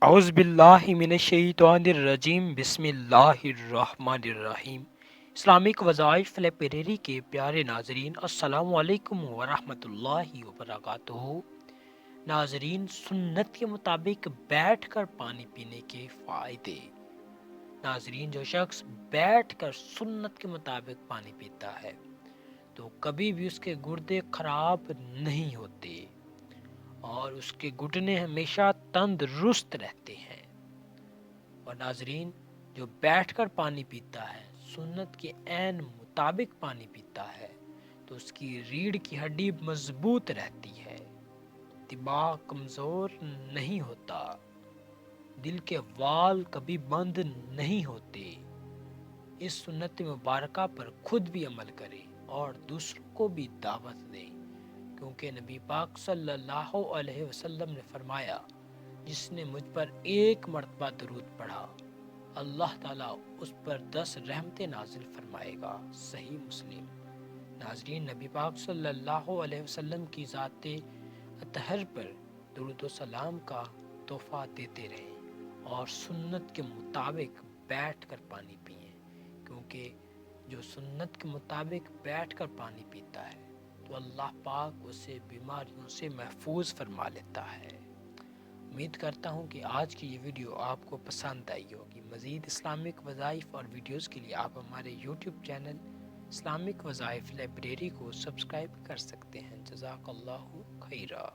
اعوذ باللہ من الشیطان الرجیم بسم اللہ الرحمن الرحیم۔ اسلامک وظائف لائبریری کے پیارے ناظرین، السلام علیکم ورحمۃ اللہ وبرکاتہ۔ ناظرین، سنت کے مطابق بیٹھ کر پانی پینے کے فائدے۔ ناظرین، جو شخص بیٹھ کر سنت کے مطابق پانی پیتا ہے تو کبھی بھی اس کے گردے خراب نہیں ہوتے اور اس کے گھٹنے ہمیشہ تندرست رہتے ہیں۔ اور ناظرین، جو بیٹھ کر پانی پیتا ہے، سنت کے عین مطابق پانی پیتا ہے تو اس کی ریڑھ کی ہڈی مضبوط رہتی ہے، دماغ کمزور نہیں ہوتا، دل کے وال کبھی بند نہیں ہوتے۔ اس سنت مبارکہ پر خود بھی عمل کریں اور دوسروں کو بھی دعوت دیں، کیونکہ نبی پاک صلی اللہ علیہ وسلم نے فرمایا، جس نے مجھ پر ایک مرتبہ درود پڑھا، اللہ تعالیٰ اس پر 10 رحمتیں نازل فرمائے گا۔ صحیح مسلم۔ ناظرین، نبی پاک صلی اللہ علیہ وسلم کی ذات اطہر پر درود و سلام کا تحفہ دیتے رہیں اور سنت کے مطابق بیٹھ کر پانی پئیں، کیونکہ جو سنت کے مطابق بیٹھ کر پانی پیتا ہے تو اللہ پاک اسے بیماریوں سے محفوظ فرما لیتا ہے۔ امید کرتا ہوں کہ آج کی یہ ویڈیو آپ کو پسند آئی ہوگی۔ مزید اسلامک وظائف اور ویڈیوز کے لیے آپ ہمارے یوٹیوب چینل اسلامک وظائف لائبریری کو سبسکرائب کر سکتے ہیں۔ جزاک اللہ خیرہ۔